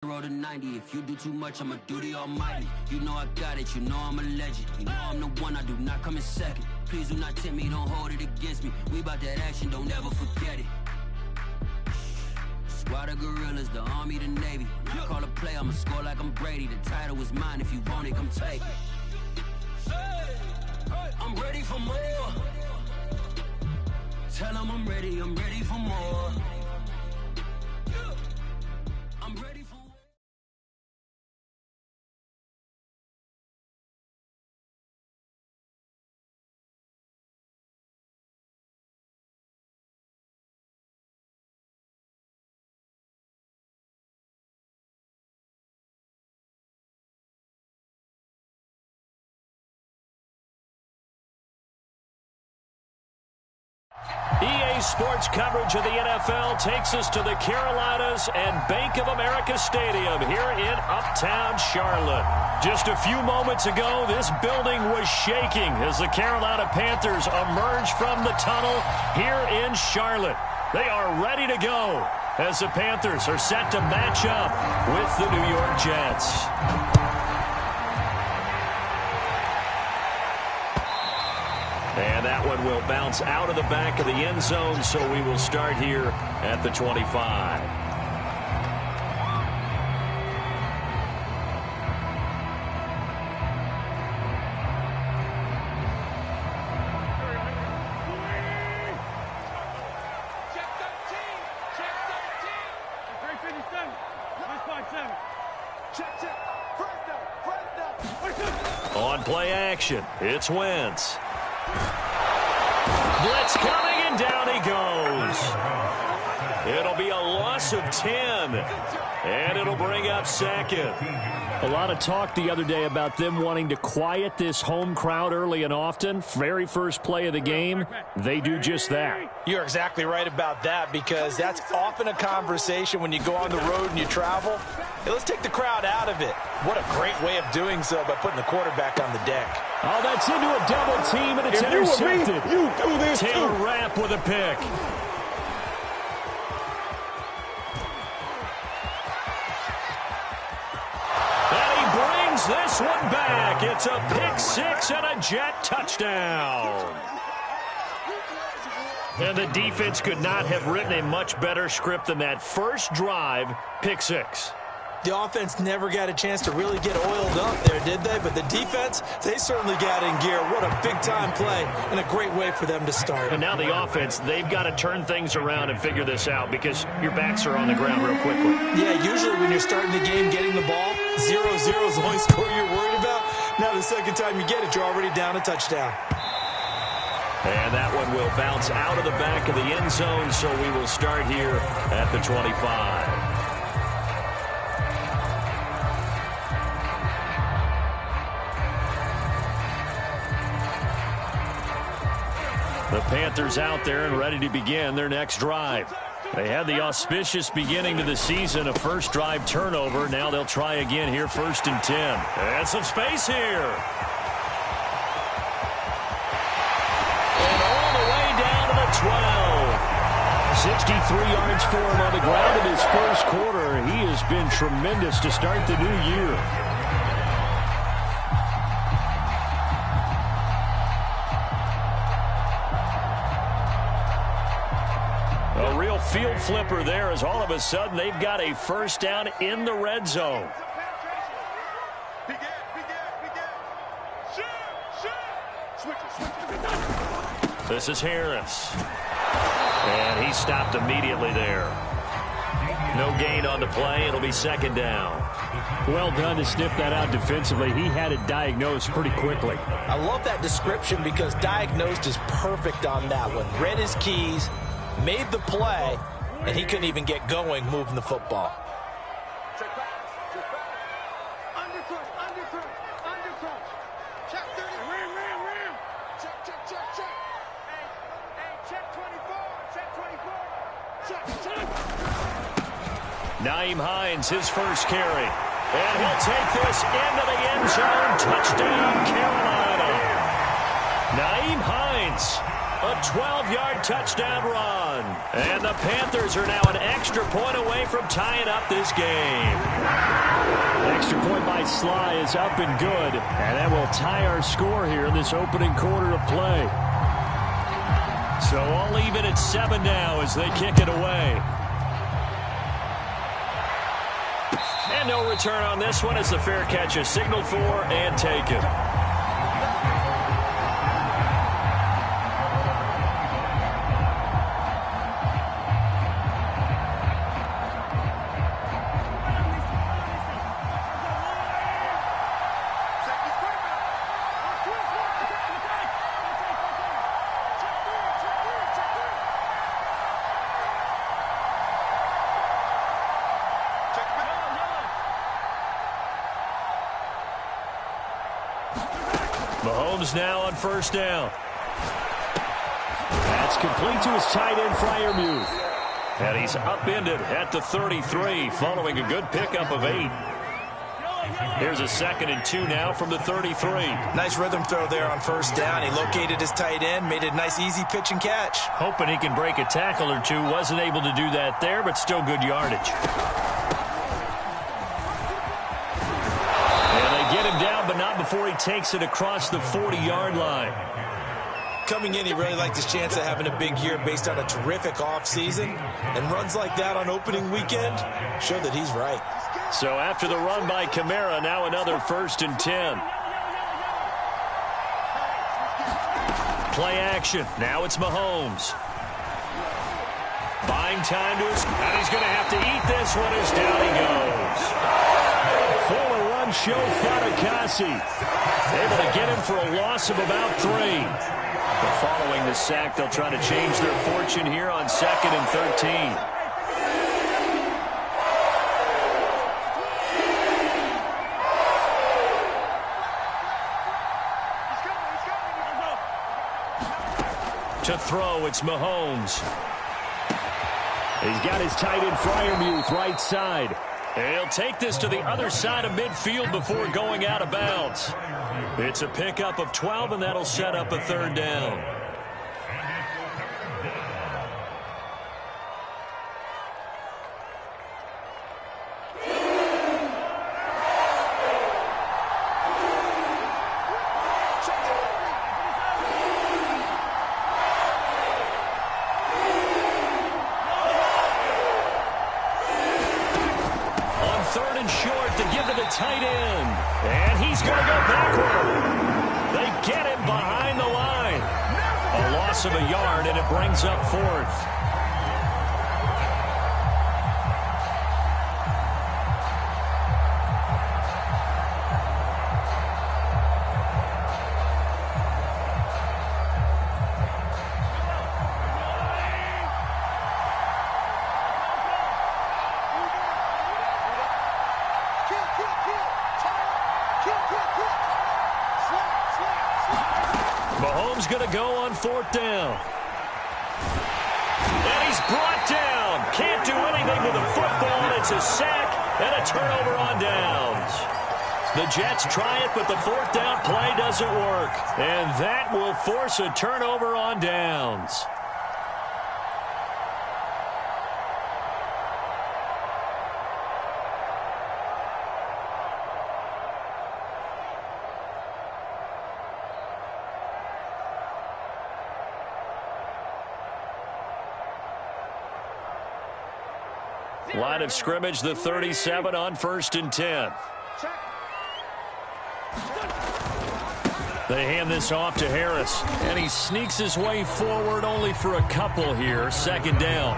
Road to 90. If you do too much, I'ma do the almighty. You know I got it, you know I'm a legend. You know I'm the one, I do not come in second. Please do not tempt me, don't hold it against me. We bout that action, don't ever forget it. Squad of gorillas, the army, the navy. When I call a play, I'ma score like I'm Brady. The title is mine, if you want it, come take it. I'm ready for more. Tell them I'm ready for more. I'm ready for EA Sports coverage of the NFL takes us to the Carolinas and Bank of America Stadium here in Uptown Charlotte. Just a few moments ago, this building was shaking as the Carolina Panthers emerged from the tunnel here in Charlotte. They are ready to go as the Panthers are set to match up with the New York Jets. And that one will bounce out of the back of the end zone, so we will start here at the 25. On play action, it's Wentz. Blitz coming, and down he goes. It'll be a loss of 10, and it'll bring up second. A lot of talk the other day about them wanting to quiet this home crowd early and often. Very first play of the game, they do just that. You're exactly right about that, because that's often a conversation when you go on the road and you travel. Hey, let's take the crowd out of it. What a great way of doing so by putting the quarterback on the deck. Oh, that's into a double team, and it's intercepted. You do this Taylor too. Rapp with a pick. And he brings this one back. It's a pick six and a Jet touchdown. And the defense could not have written a much better script than that first drive, pick six. The offense never got a chance to really get oiled up there, did they? But the defense, they certainly got in gear. What a big-time play and a great way for them to start. And now the offense, they've got to turn things around and figure this out because your backs are on the ground real quickly. Yeah, usually when you're starting the game getting the ball, 0-0 is the only score you're worried about. Now the second time you get it, you're already down a touchdown. And that one will bounce out of the back of the end zone, so we will start here at the 25. The Panthers out there and ready to begin their next drive. They had the auspicious beginning to the season, a first drive turnover. Now they'll try again here, 1st and 10. And some space here. And all the way down to the 12. 63 yards for him on the ground in his first quarter. He has been tremendous to start the new year. A real field flipper there as all of a sudden they've got a first down in the red zone. This is Harris. And he stopped immediately there. No gain on the play. It'll be second down. Well done to sniff that out defensively. He had it diagnosed pretty quickly. I love that description because diagnosed is perfect on that one. Read his keys, made the play, and he couldn't even get going moving the football. Nyheim Hines, his first carry. And he'll take this into the end zone. Touchdown, Carolina. Nyheim Hines A 12-yard touchdown run. And the Panthers are now an extra point away from tying up this game. The extra point by Sly is up and good. And that will tie our score here in this opening quarter of play. So all even at 7 now as they kick it away. And no return on this one as the fair catch is signaled for and taken. Mahomes now on first down. That's complete to his tight end, Freiermuth. And he's upended at the 33 following a good pickup of 8. Here's a 2nd and 2 now from the 33. Nice rhythm throw there on first down. He located his tight end, made a nice easy pitch and catch. Hoping he can break a tackle or two. Wasn't able to do that there, but still good yardage. Get him down, but not before he takes it across the 40-yard line. Coming in, he really liked his chance of having a big year based on a terrific offseason. And runs like that on opening weekend show that he's right. So after the run by Kamara, now another 1st and 10. Play action. Now it's Mahomes. Buying time to his... And he's going to have to eat this one as down he goes. Former run show Fatukasi able to get him for a loss of about 3. But following the sack, they'll try to change their fortune here on 2nd and 13. To throw, it's Mahomes. He's got his tight end Freiermuth right side. And he'll take this to the other side of midfield before going out of bounds. It's a pickup of 12, and that'll set up a 3rd down. Tight end, and he's going to go backward. They get him behind the line. A loss of a yard, and it brings up 4th. Mahomes going to go on 4th down. And he's brought down. Can't do anything with the football. It's a sack and a turnover on downs. The Jets try it, but the 4th down play doesn't work. And that will force a turnover on downs. Line of scrimmage, the 37 on 1st and 10. They hand this off to Harris, and he sneaks his way forward only for a couple here. 2nd down.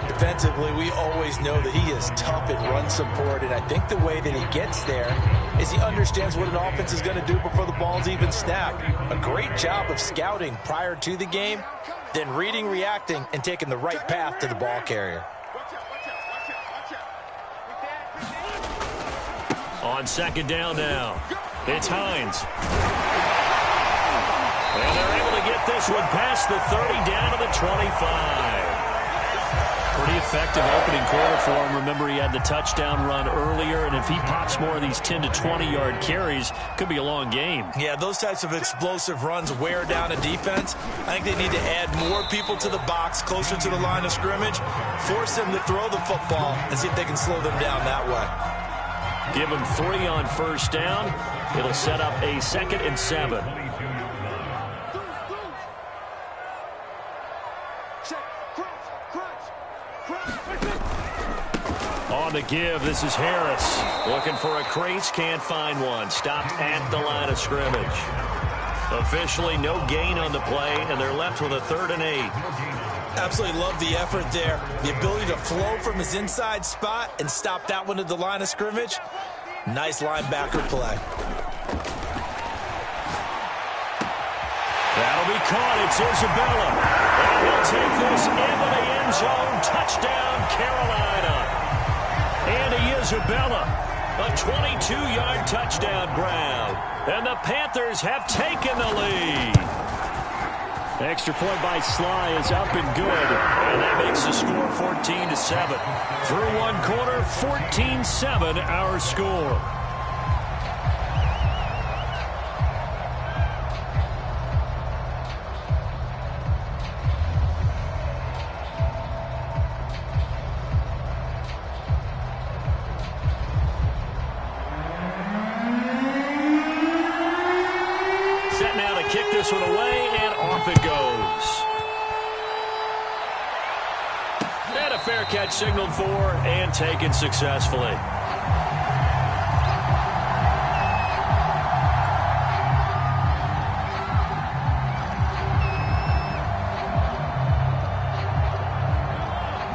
Defensively, we always know that he is tough in run support, and I think the way that he gets there is he understands what an offense is going to do before the ball's even snapped. A great job of scouting prior to the game, then reading, reacting, and taking the right path to the ball carrier. On 2nd down now, it's Hines. And they're able to get this one past the 30 down to the 25. Pretty effective opening quarter for him. Remember, he had the touchdown run earlier, and if he pops more of these 10 to 20-yard carries, could be a long game. Yeah, those types of explosive runs wear down a defense. I think they need to add more people to the box, closer to the line of scrimmage, force them to throw the football, and see if they can slow them down that way. Give them 3 on first down. It'll set up a 2nd and 7. On the give, this is Harris. Looking for a crease, can't find one. Stopped at the line of scrimmage. Officially no gain on the play, and they're left with a 3rd and 8. Absolutely love the effort there. The ability to flow from his inside spot and stop that one at the line of scrimmage. Nice linebacker play. That'll be caught. It's Isabella. And he'll take this into the end zone. Touchdown, Carolina. Andy Isabella, a 22-yard touchdown grab. And the Panthers have taken the lead. Extra point by Sly is up and good. And that makes the score 14-7. Through one quarter, 14-7 our score. Kick this one away, and off it goes. And a fair catch signaled for and taken successfully.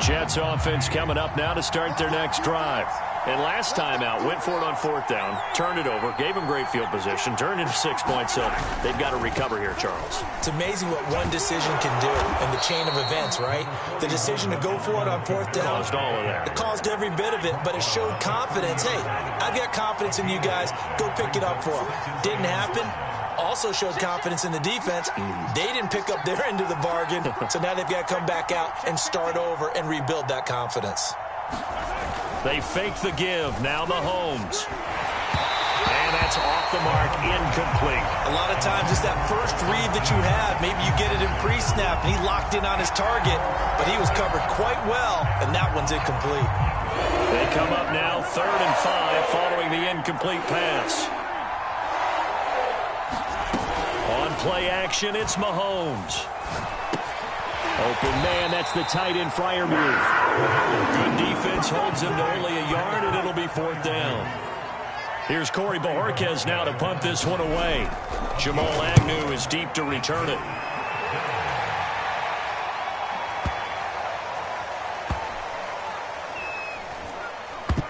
Jets offense coming up now to start their next drive. And last time out, went for it on 4th down, turned it over, gave them great field position, turned into 6 points, so they've got to recover here, Charles. It's amazing what one decision can do in the chain of events, right? The decision to go for it on 4th down. Caused all of that. It caused every bit of it, but it showed confidence. Hey, I've got confidence in you guys. Go pick it up for them. Didn't happen. Also showed confidence in the defense. They didn't pick up their end of the bargain, so now they've got to come back out and start over and rebuild that confidence. They fake the give. Now Mahomes. And that's off the mark, incomplete. A lot of times it's that first read that you have. Maybe you get it in pre-snap, and he locked in on his target, but he was covered quite well, and that one's incomplete. They come up now 3rd and 5 following the incomplete pass. On play action, it's Mahomes. Open man, that's the tight end Fryer move. Good defense holds him to only a yard, and it'll be 4th down. Here's Corey Bojorquez now to punt this one away. Jamal Agnew is deep to return it.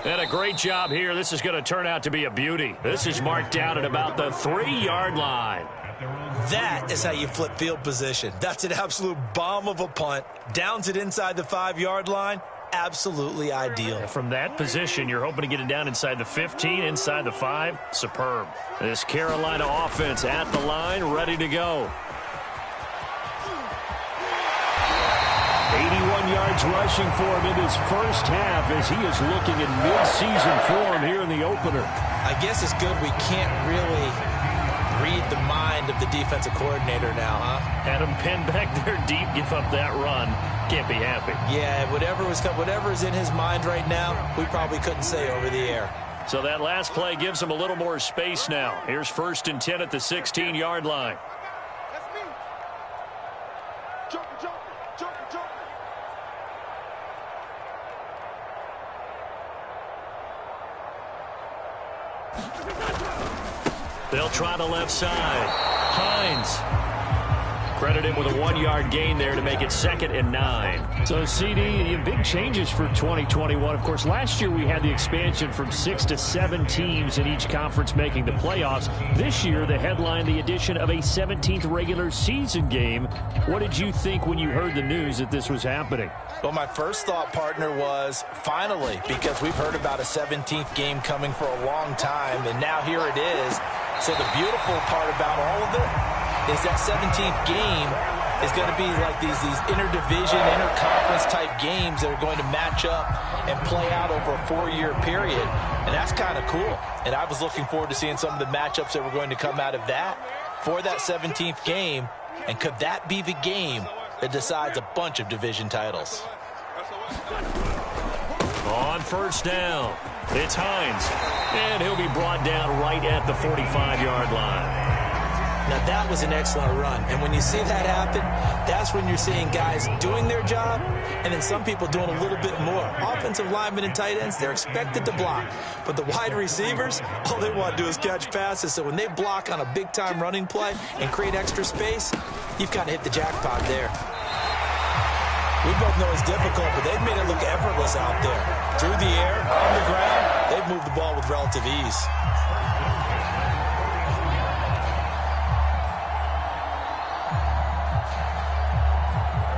And a great job here. This is going to turn out to be a beauty. This is marked down at about the 3-yard line. That is how you flip field position. That's an absolute bomb of a punt. Downs it inside the 5-yard line. Absolutely ideal. From that position, you're hoping to get it down inside the 15, inside the 5. Superb. This Carolina offense at the line, ready to go. 81 yards rushing for him in his first half as he is looking in mid-season form here in the opener. I guess it's good we can't really read the mind of the defensive coordinator now, huh? Had him pinned back there deep, give up that run. Can't be happy. Yeah, whatever is in his mind right now, we probably couldn't say over the air. So that last play gives him a little more space now. Here's 1st and 10 at the 16-yard line. That's me. Jump. They'll try the left side. Hines. Credited with a 1-yard gain there to make it 2nd and 9. So, CD, big changes for 2021. Of course, last year we had the expansion from 6 to 7 teams in each conference making the playoffs. This year, the headline, the addition of a 17th regular season game. What did you think when you heard the news that this was happening? Well, my first thought, partner, was finally, because we've heard about a 17th game coming for a long time, and now here it is. So the beautiful part about all of it is that 17th game is going to be like these interdivision, interconference type games that are going to match up and play out over a 4-year period. And that's kind of cool. And I was looking forward to seeing some of the matchups that were going to come out of that for that 17th game. And could that be the game that decides a bunch of division titles? On first down, it's Hines. And he'll be brought down right at the 45-yard line. Now, that was an excellent run. And when you see that happen, that's when you're seeing guys doing their job and then some people doing a little bit more. Offensive linemen and tight ends, they're expected to block. But the wide receivers, all they want to do is catch passes. So when they block on a big-time running play and create extra space, you've kind of hit the jackpot there. We both know it's difficult, but they've made it look effortless out there. Through the air, on the ground, they've moved the ball with relative ease.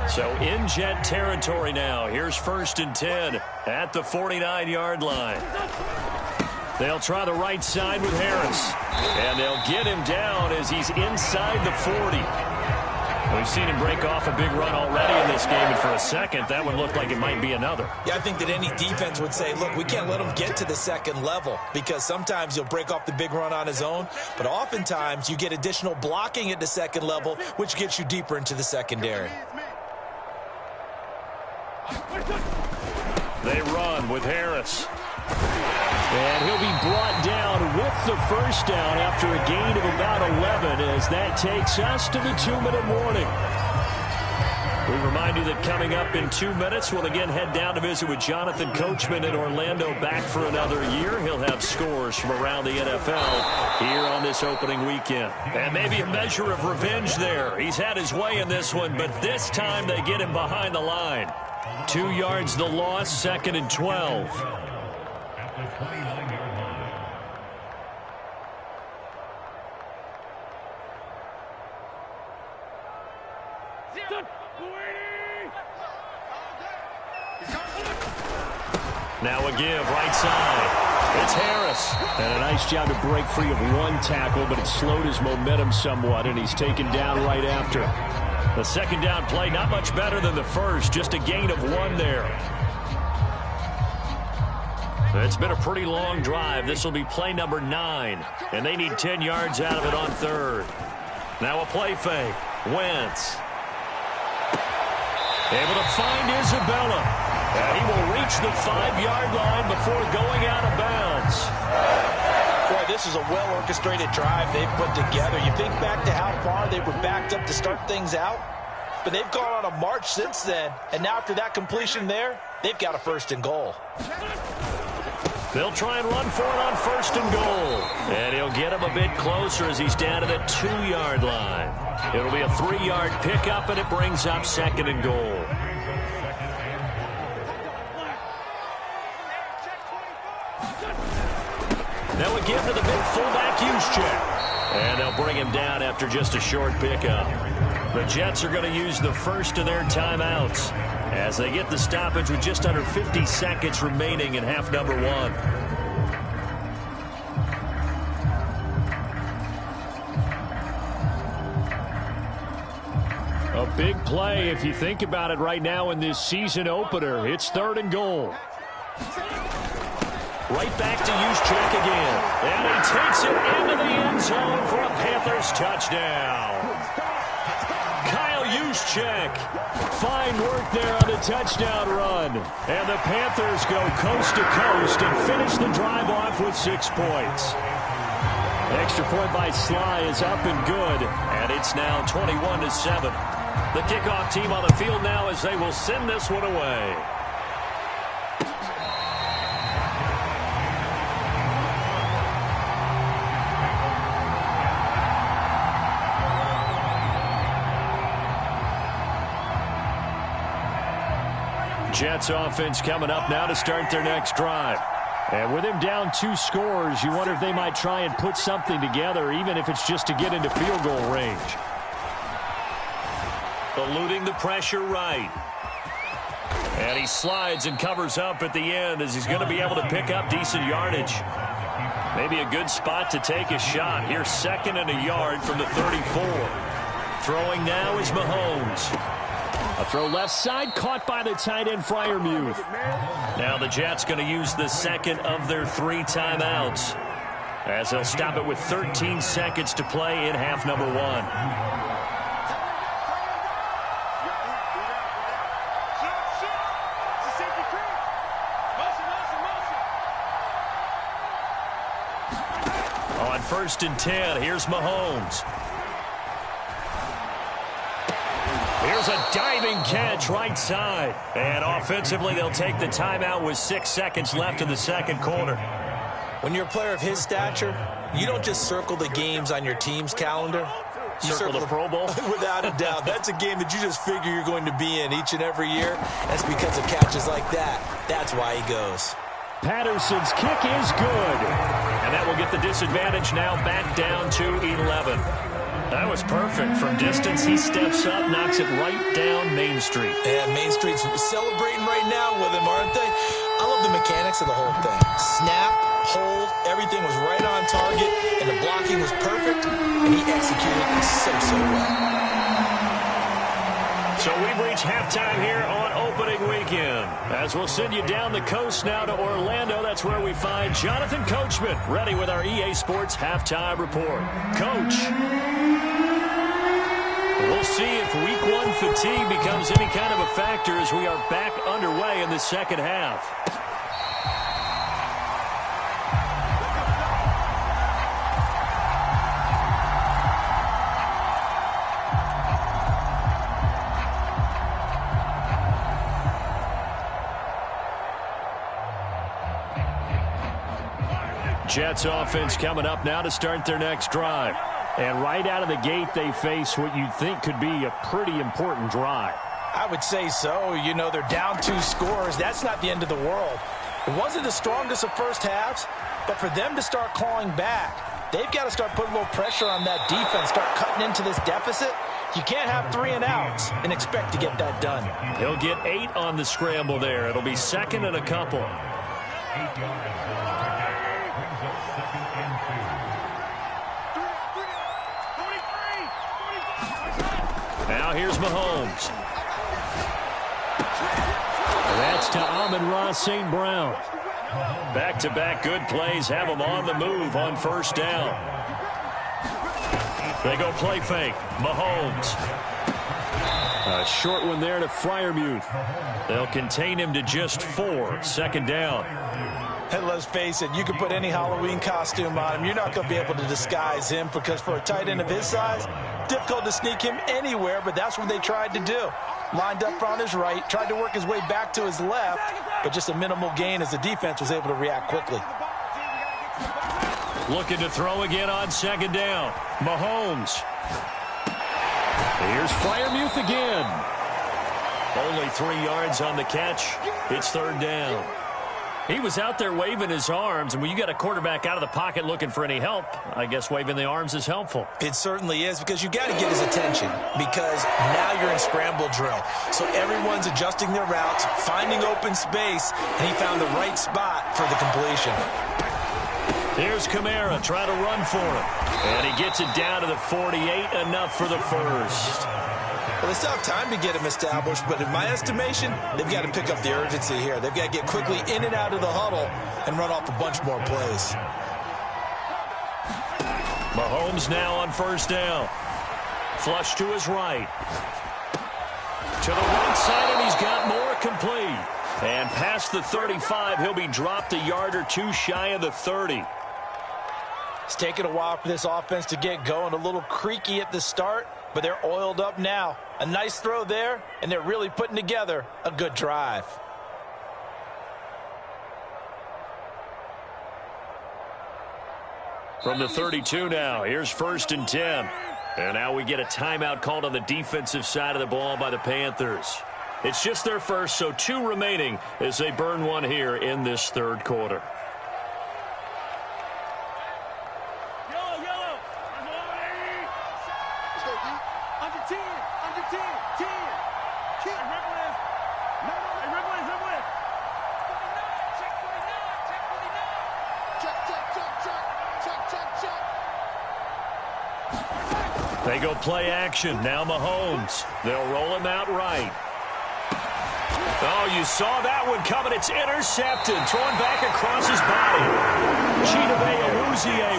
So in Jet territory now. Here's 1st and 10 at the 49-yard line. They'll try the right side with Harris. And they'll get him down as he's inside the 40. We've seen him break off a big run already in this game, and for a second, that one looked like it might be another. Yeah, I think that any defense would say, look, we can't let him get to the second level, because sometimes he'll break off the big run on his own, but oftentimes you get additional blocking at the second level, which gets you deeper into the secondary. They run with Harris. And he'll be brought down with the first down after a gain of about 11 as that takes us to the 2-minute warning. We remind you that coming up in 2 minutes, we'll again head down to visit with Jonathan Coachman in Orlando, back for another year. He'll have scores from around the NFL here on this opening weekend. And maybe a measure of revenge there. He's had his way in this one, but this time they get him behind the line. 2 yards the loss, 2nd and 12. Now a give, right side. It's Harris. And a nice job to break free of one tackle, but it slowed his momentum somewhat, and he's taken down right after. The second down play, not much better than the first, just a gain of 1 there. It's been a pretty long drive. This will be play number 9, and they need 10 yards out of it on 3rd. Now a play fake. Wentz. Able to find Isabella. And he will reach the 5-yard line before going out of bounds. Boy, this is a well-orchestrated drive they've put together. You think back to how far they were backed up to start things out, but they've gone on a march since then, and now after that completion there, they've got a 1st and goal. They'll try and run for it on 1st and goal. And he'll get him a bit closer as he's down to the 2-yard line. It'll be a 3-yard pickup, and it brings up 2nd and goal. Now a give to the big fullback Juszczyk. And they'll bring him down after just a short pickup. The Jets are going to use the first of their timeouts as they get the stoppage with just under 50 seconds remaining in half number 1. A big play if you think about it right now in this season opener. It's 3rd and goal. Right back to Juszczyk again. And he takes it into the end zone for a Panthers touchdown. Kyle Juszczyk. Fine work there on the touchdown run. And the Panthers go coast to coast and finish the drive off with 6 points. Extra point by Sly is up and good. And it's now 21-7. The kickoff team on the field now as they will send this one away. Jets offense coming up now to start their next drive. And with him down 2 scores, you wonder if they might try and put something together, even if it's just to get into field goal range. Eluding the pressure right. And he slides and covers up at the end as he's going to be able to pick up decent yardage. Maybe a good spot to take a shot. Here's 2nd and a yard from the 34. Throwing now is Mahomes. A throw left side, caught by the tight end, Freiermuth. Now the Jets going to use the second of their 3 timeouts, as they'll stop it with 13 seconds to play in half number 1. On 1st and 10, here's Mahomes. Here's a diving catch right side. And offensively, they'll take the timeout with 6 seconds left in the second quarter. When you're a player of his stature, you don't just circle the games on your team's calendar. You circle the Pro Bowl? Without a doubt. That's a game that you just figure you're going to be in each and every year. That's because of catches like that. That's why he goes. Patterson's kick is good. And that will get the disadvantage now back down to 11. That was perfect. From distance, he steps up, knocks it right down Main Street. Yeah, Main Street's celebrating right now with him, aren't they? I love the mechanics of the whole thing. Snap, hold, everything was right on target, and the blocking was perfect, and he executed so well. So we've reached halftime here on opening weekend. As we'll send you down the coast now to Orlando, that's where we find Jonathan Coachman, ready with our EA Sports Halftime Report. Coach, we'll see if Week 1 fatigue becomes any kind of a factor as we are back underway in the second half. Jets offense coming up now to start their next drive. And right out of the gate, they face what you'd think could be a pretty important drive. I would say so. You know, they're down 2 scores. That's not the end of the world. It wasn't the strongest of first halves, but for them to start clawing back, they've got to start putting a little pressure on that defense, start cutting into this deficit. You can't have 3 and outs and expect to get that done. He'll get 8 on the scramble there. It'll be second and a couple. Now here's Mahomes. That's to Amon-Ra St. Brown. Back-to-back good plays have him on the move on first down. They go play fake. Mahomes. A short one there to Freiermuth. They'll contain him to just 4. Second down. And let's face it, you can put any Halloween costume on him. You're not going to be able to disguise him because for a tight end of his size, difficult to sneak him anywhere, but that's what they tried to do. Lined up on his right, tried to work his way back to his left, but just a minimal gain as the defense was able to react quickly. Looking to throw again on second down. Mahomes. Here's Freiermuth again. Only 3 yards on the catch. It's third down. He was out there waving his arms, and when you got a quarterback out of the pocket looking for any help, I guess waving the arms is helpful. It certainly is, because you got to get his attention, because now you're in scramble drill. So everyone's adjusting their routes, finding open space, and he found the right spot for the completion. Here's Kamara trying to run for him. And he gets it down to the 48, enough for the first. Well, they still have time to get him established, but in my estimation, they've got to pick up the urgency here. They've got to get quickly in and out of the huddle and run off a bunch more plays. Mahomes now on first down. Flush to his right. To the right side, and he's got more complete. And past the 35, he'll be dropped a yard or 2 shy of the 30. It's taken a while for this offense to get going. A little creaky at the start, but they're oiled up now. A nice throw there, and they're really putting together a good drive. From the 32 now, here's 1st and 10. And now we get a timeout called on the defensive side of the ball by the Panthers. It's just their first, so 2 remaining as they burn 1 here in this third quarter. They go play action. Now Mahomes. They'll roll him out right. Oh, you saw that one coming. It's intercepted. Thrown back across his body. Chidobe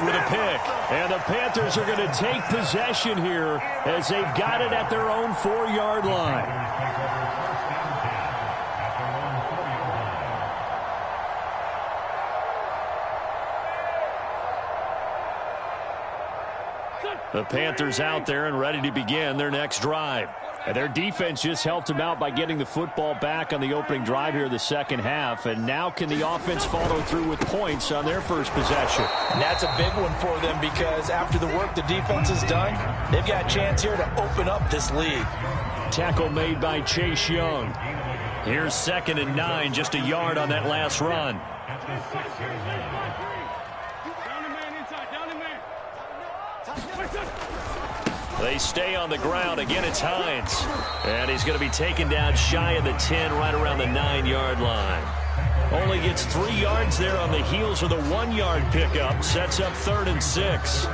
with a pick. And the Panthers are going to take possession here as they've got it at their own 4-yard line. The Panthers out there and ready to begin their next drive. And their defense just helped them out by getting the football back on the opening drive here in the second half. And now can the offense follow through with points on their first possession? And that's a big one for them because after the work the defense has done, they've got a chance here to open up this lead. Tackle made by Chase Young. Here's 2nd and 9, just a yard on that last run. They stay on the ground. Again, it's Hines. And he's going to be taken down shy of the 10, right around the 9-yard line. Only gets 3 yards there on the heels of the 1-yard pickup. Sets up 3rd and 6.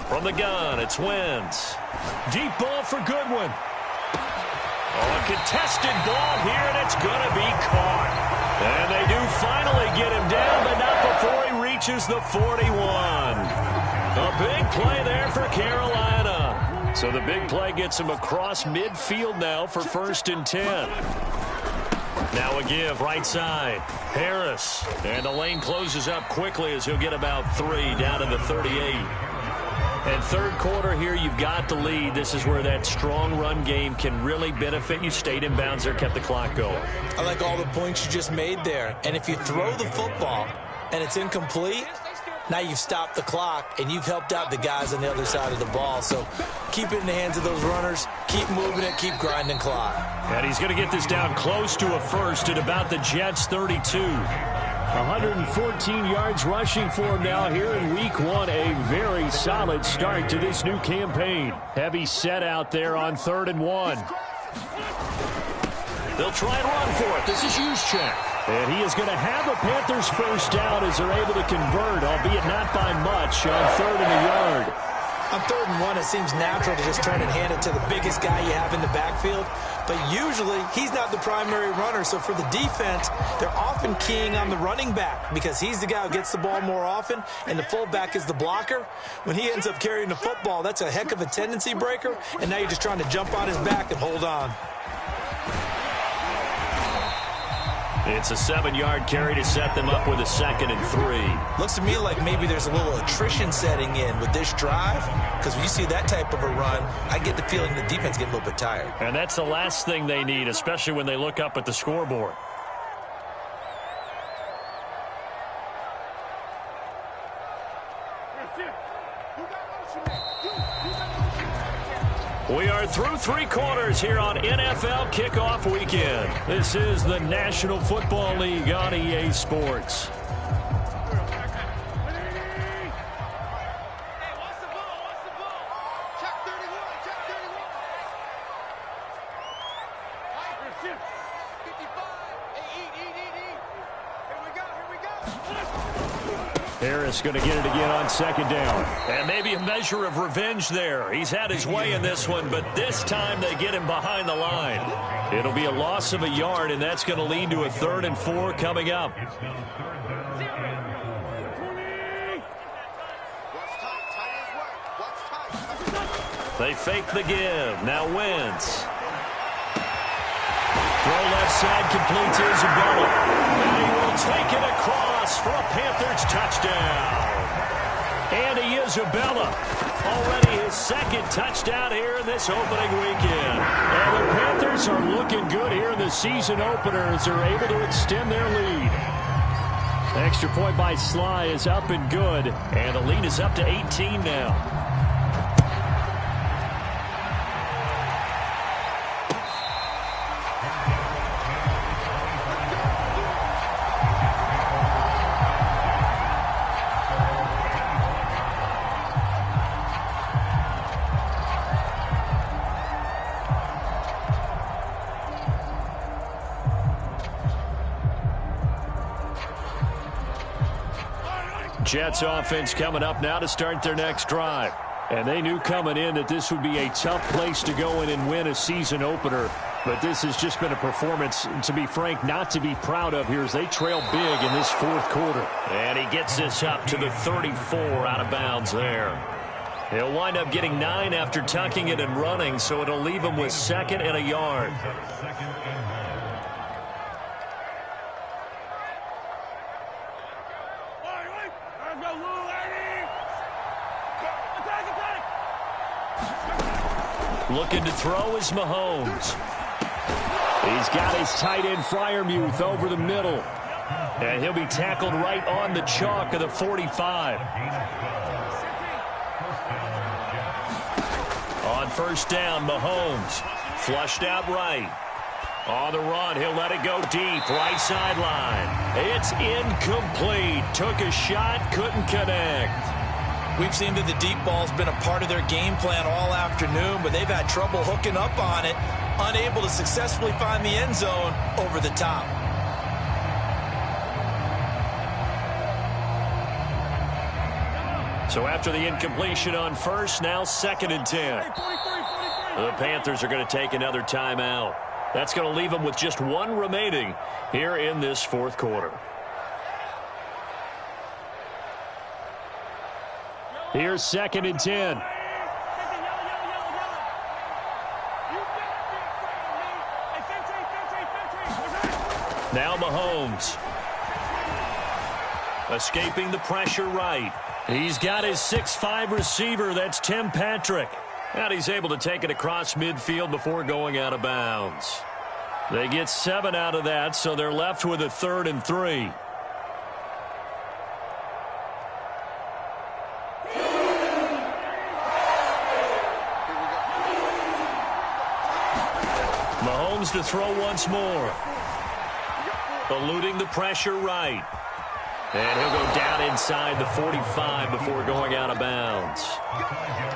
From the gun, it's Wentz. Deep ball for Goodwin. Oh, a contested ball here, and it's going to be caught. And they do finally get him down, but not before he reaches the 41. A big play there for Carolina. So the big play gets him across midfield now for 1st and 10. Now a give right side. Harris. And the lane closes up quickly as he'll get about 3 down to the 38. And third quarter here, you've got the lead. This is where that strong run game can really benefit you. Stayed in bounds there, kept the clock going. I like all the points you just made there. And if you throw the football and it's incomplete, now you've stopped the clock and you've helped out the guys on the other side of the ball. So keep it in the hands of those runners. Keep moving it. Keep grinding clock. And he's going to get this down close to a first at about the Jets' 32. 114 yards rushing for him now here in week 1. A very solid start to this new campaign. Heavy set out there on 3rd and 1. They'll try and run for it. This is Juszczyk. And he is going to have a Panthers first down as they're able to convert, albeit not by much, on 3rd and a yard. On 3rd and 1, it seems natural to just turn and hand it to the biggest guy you have in the backfield. But usually, he's not the primary runner. So for the defense, they're often keying on the running back because he's the guy who gets the ball more often, and the fullback is the blocker. When he ends up carrying the football, that's a heck of a tendency breaker, and now you're just trying to jump on his back and hold on. It's a 7-yard carry to set them up with a 2nd and 3. Looks to me like maybe there's a little attrition setting in with this drive, because when you see that type of a run, I get the feeling the defense gets a little bit tired. And that's the last thing they need, especially when they look up at the scoreboard. We are through 3 quarters here on NFL Kickoff Weekend. This is the National Football League on EA Sports. Harris going to get it again on 2nd down. And maybe a measure of revenge there. He's had his way in this one, but this time they get him behind the line. It'll be a loss of a yard, and that's going to lead to a 3rd and 4 coming up. They fake the give. Now Wentz. Throw left side, complete to Isabella. And he will take it across for a Panthers touchdown. Andy Isabella, already his 2nd touchdown here in this opening weekend. And the Panthers are looking good here in the season opener as they're able to extend their lead. Extra point by Sly is up and good, and the lead is up to 18 now. Jets offense coming up now to start their next drive. And they knew coming in that this would be a tough place to go in and win a season opener. But this has just been a performance, to be frank, not to be proud of here as they trail big in this fourth quarter. And he gets this up to the 34 out of bounds there. He'll wind up getting 9 after tucking it and running, so it'll leave him with 2nd and a yard. Looking to throw is Mahomes. He's got his tight end Freiermuth over the middle. And he'll be tackled right on the chalk of the 45. On first down, Mahomes. Flushed out right. On the run, he'll let it go deep. Right sideline. It's incomplete. Took a shot, couldn't connect. We've seen that the deep ball's been a part of their game plan all afternoon, but they've had trouble hooking up on it, unable to successfully find the end zone over the top. So after the incompletion on first, now 2nd and 10. The Panthers are going to take another timeout. That's going to leave them with just 1 remaining here in this fourth quarter. Here's 2nd and 10. Now Mahomes. Escaping the pressure right. He's got his 6'5" receiver. That's Tim Patrick. And he's able to take it across midfield before going out of bounds. They get 7 out of that, so they're left with a 3rd and 3. Mahomes to throw once more. Eluding the pressure right. And he'll go down inside the 45 before going out of bounds.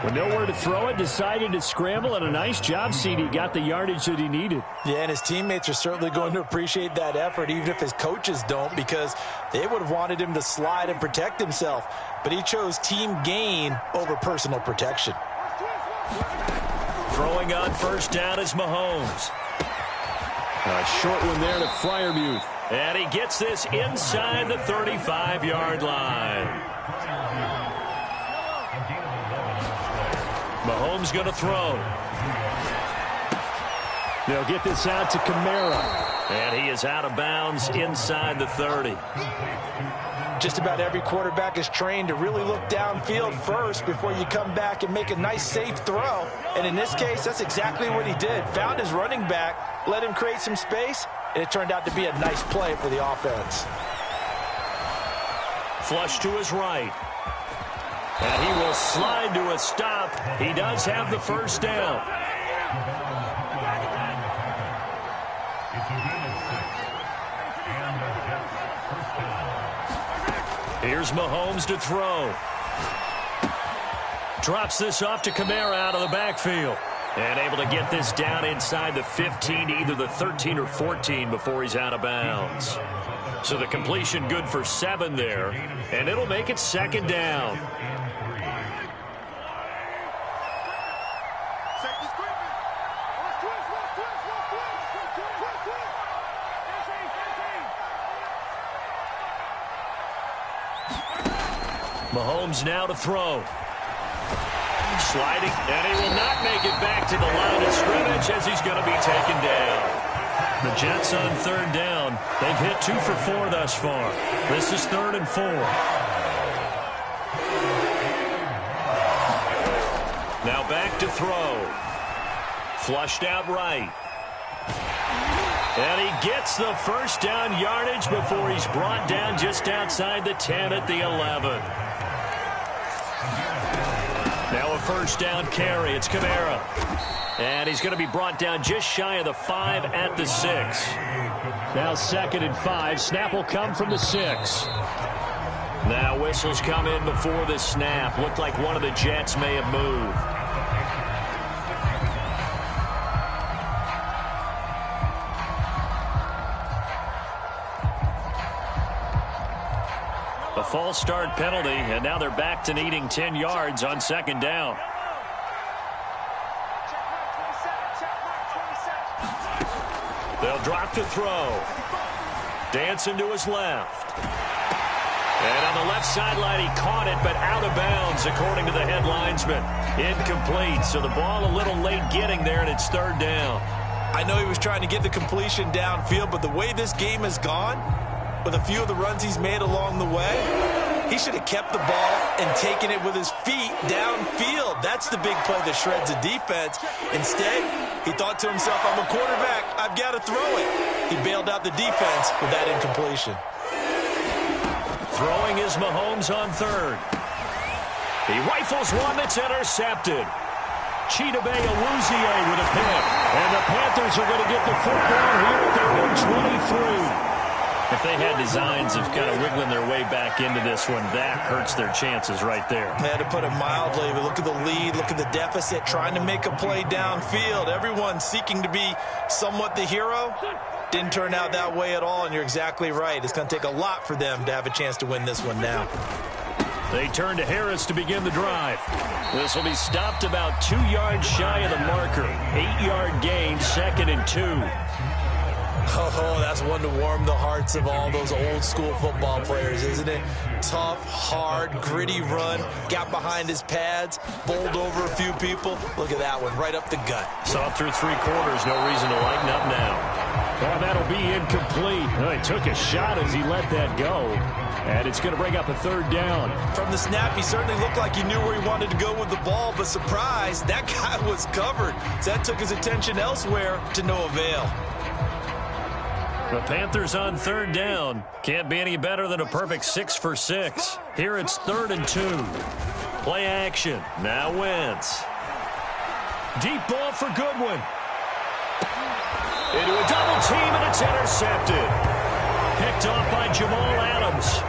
With nowhere to throw it, decided to scramble, and a nice job, CD. Got the yardage that he needed. Yeah, and his teammates are certainly going to appreciate that effort, even if his coaches don't, because they would have wanted him to slide and protect himself. But he chose team gain over personal protection. Throwing on first down is Mahomes. A short one there to Freiermuth. And he gets this inside the 35-yard line. Mahomes going to throw. They'll get this out to Kamara. And he is out of bounds inside the 30. Just about every quarterback is trained to really look downfield first before you come back and make a nice, safe throw. And in this case, that's exactly what he did. Found his running back, let him create some space, and it turned out to be a nice play for the offense. Flush to his right. And he will slide to a stop. He does have the first down. Here's Mahomes to throw. Drops this off to Kamara out of the backfield. And able to get this down inside the 15, either the 13 or 14 before he's out of bounds. So the completion good for 7 there. And it'll make it 2nd down. Mahomes now to throw. Sliding, and he will not make it back to the line of scrimmage as he's going to be taken down. The Jets on 3rd down. They've hit 2 for 4 thus far. This is 3rd and 4. Now back to throw. Flushed out right. And he gets the first down yardage before he's brought down just outside the 10 at the 11. Now a first down carry. It's Kamara. And he's going to be brought down just shy of the 5 at the 6. Now 2nd and 5. Snap will come from the 6. Now whistles come in before the snap. Looked like one of the Jets may have moved. A false start penalty, and now they're back to needing 10 yards on second down. They'll drop to throw. Dancing to his left. And on the left sideline, he caught it, but out of bounds, according to the head linesman. Incomplete, so the ball a little late getting there, and it's third down. I know he was trying to get the completion downfield, but the way this game has gone, with a few of the runs he's made along the way, he should have kept the ball and taken it with his feet downfield. That's the big play that shreds a defense. Instead, he thought to himself, I'm a quarterback, I've got to throw it. He bailed out the defense with that incompletion. Throwing is Mahomes on third. He rifles one that's intercepted. Chidobe Awuzie with a pick. And the Panthers are going to get the football here at their own 23. If they had designs of kind of wiggling their way back into this one, that hurts their chances right there. They had to put it mildly, but look at the lead, look at the deficit, trying to make a play downfield. Everyone seeking to be somewhat the hero. Didn't turn out that way at all, and you're exactly right. It's going to take a lot for them to have a chance to win this one now. They turn to Harris to begin the drive. This will be stopped about 2 yards shy of the marker. 8-yard gain, 2nd and 2. Oh, that's one to warm the hearts of all those old-school football players, isn't it? Tough, hard, gritty run. Got behind his pads, bowled over a few people. Look at that one, right up the gut. Saw through 3 quarters, no reason to lighten up now. Oh, that'll be incomplete. Oh, he took a shot as he let that go. And it's going to bring up a third down. From the snap, he certainly looked like he knew where he wanted to go with the ball, but surprise, that guy was covered. So that took his attention elsewhere to no avail. The Panthers on third down. Can't be any better than a perfect 6 for 6. Here it's 3rd and 2. Play action. Now Wentz. Deep ball for Goodwin. Into a double team, and it's intercepted. Picked off by Jamal Adams.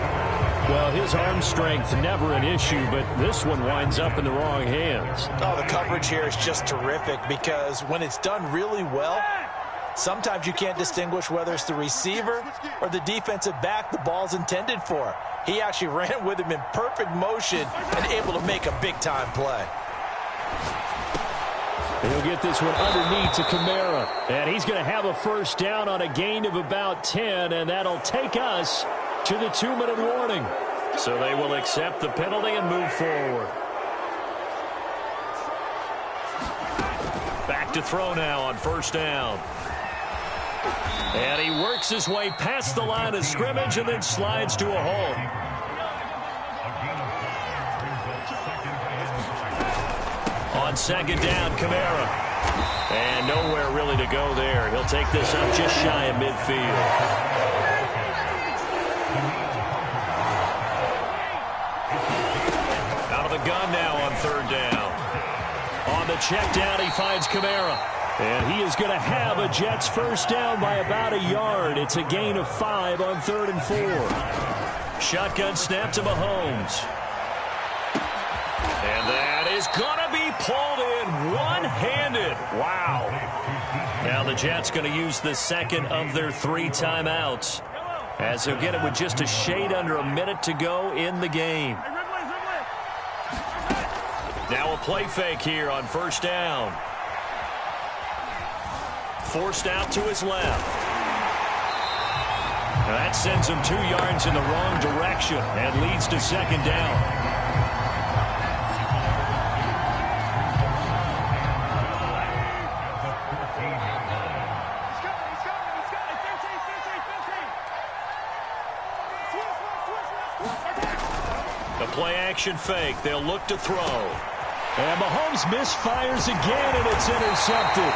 Well, his arm strength never an issue, but this one winds up in the wrong hands. Oh, the coverage here is just terrific because when it's done really well, sometimes you can't distinguish whether it's the receiver or the defensive back the ball's intended for. He actually ran with him in perfect motion and able to make a big-time play. He'll get this one underneath to Kamara. And he's going to have a first down on a gain of about 10, and that'll take us to the 2-minute warning. So they will accept the penalty and move forward. Back to throw now on first down. And he works his way past the line of scrimmage and then slides to a halt. On second down, Kamara. And nowhere really to go there. He'll take this up just shy of midfield. Out of the gun now on third down. On the check down, he finds Kamara. And he is going to have a Jets first down by about a yard. It's a gain of 5 on 3rd and 4. Shotgun snap to Mahomes. And that is going to be pulled in one-handed. Wow. Now the Jets going to use the second of their 3 timeouts, as they'll get it with just a shade under a minute to go in the game. Now a play fake here on first down. Forced out to his left. Now that sends him 2 yards in the wrong direction and leads to second down. The play action fake. They'll look to throw. And Mahomes misfires again, and it's intercepted.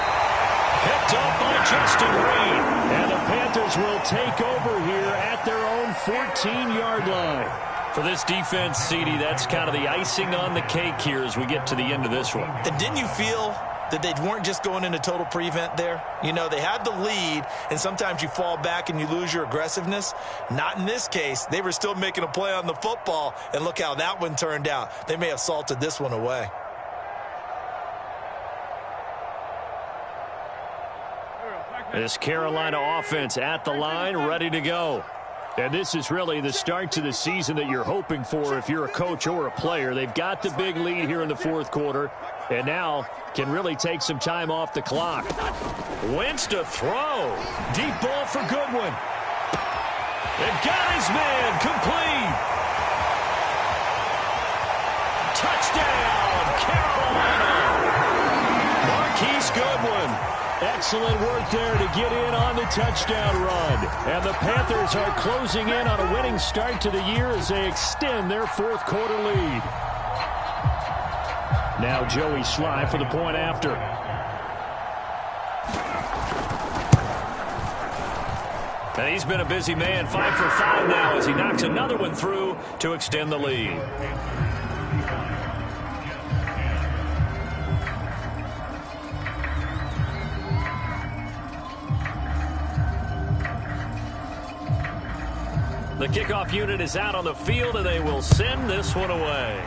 Picked up by Justin Reed. And the Panthers will take over here at their own 14-yard line. For this defense, CD, that's kind of the icing on the cake here as we get to the end of this one. And didn't you feel that they weren't just going into total prevent there? You know, they had the lead, and sometimes you fall back and you lose your aggressiveness. Not in this case. They were still making a play on the football, and look how that one turned out. They may have salted this one away. This Carolina offense at the line, ready to go. And this is really the start to the season that you're hoping for if you're a coach or a player. They've got the big lead here in the fourth quarter, and now can really take some time off the clock. Wentz to throw. Deep ball for Goodwin. And got his man complete. Touchdown, Carolina. Marquise Goodwin. Excellent work there to get in on the touchdown run. And the Panthers are closing in on a winning start to the year as they extend their fourth quarter lead. Now Joey Sly for the point after. And he's been a busy man, 5 for 5 now as he knocks another one through to extend the lead. The kickoff unit is out on the field, and they will send this one away.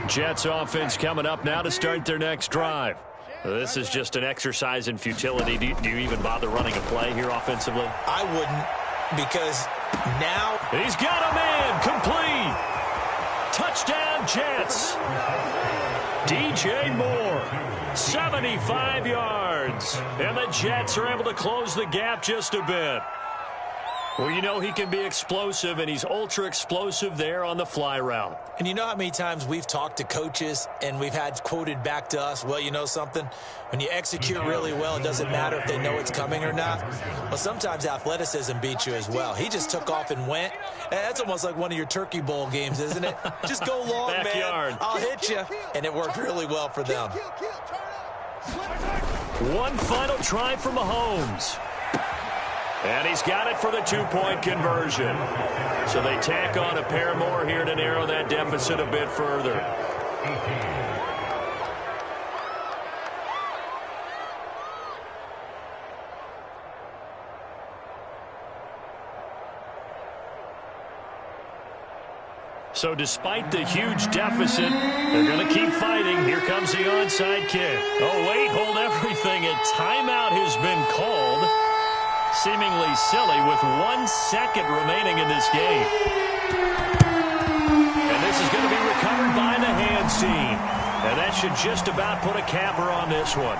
Jets offense coming up now to start their next drive. This is just an exercise in futility. Do you even bother running a play here offensively? I wouldn't, because now he's got a man complete. Touchdown Jets. DJ Moore, 75 yards. And the Jets are able to close the gap just a bit. Well, you know he can be explosive, and he's ultra-explosive there on the fly route. And you know how many times we've talked to coaches and we've had quoted back to us, well, you know something? When you execute really well, it doesn't matter if they know it's coming or not. Well, sometimes athleticism beats you as well. He just took off and went. That's almost like one of your Turkey Bowl games, isn't it? Just go long, Backyard. man. I'll hit you. And it worked really well for them. One final try for Mahomes. And he's got it for the two-point conversion. So they tack on a pair more here to narrow that deficit a bit further. So despite the huge deficit, they're going to keep fighting. Here comes the onside kick. Oh, wait, hold everything. A timeout has been called. Seemingly silly with 1 second remaining in this game. And this is going to be recovered by the hands team. And that should just about put a capper on this one.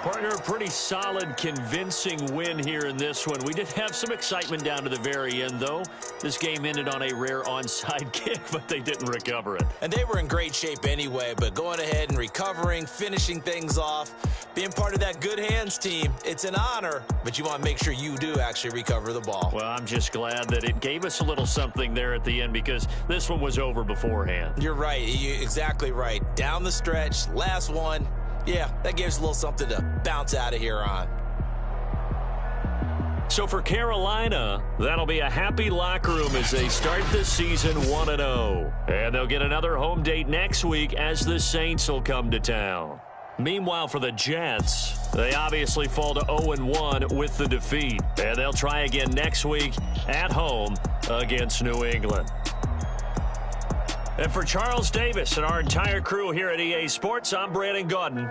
Partner, a pretty solid, convincing win here in this one. We did have some excitement down to the very end, though. This game ended on a rare onside kick, but they didn't recover it. And they were in great shape anyway, but going ahead and recovering, finishing things off, being part of that good hands team, it's an honor, but you want to make sure you do actually recover the ball. Well, I'm just glad that it gave us a little something there at the end because this one was over beforehand. You're right. You're exactly right. Down the stretch, last one. Yeah, that gives a little something to bounce out of here on. So for Carolina, that'll be a happy locker room as they start the season 1-0. And they'll get another home date next week as the Saints will come to town. Meanwhile, for the Jets, they obviously fall to 0-1 with the defeat. And they'll try again next week at home against New England. And for Charles Davis and our entire crew here at EA Sports, I'm Brandon Gaudin.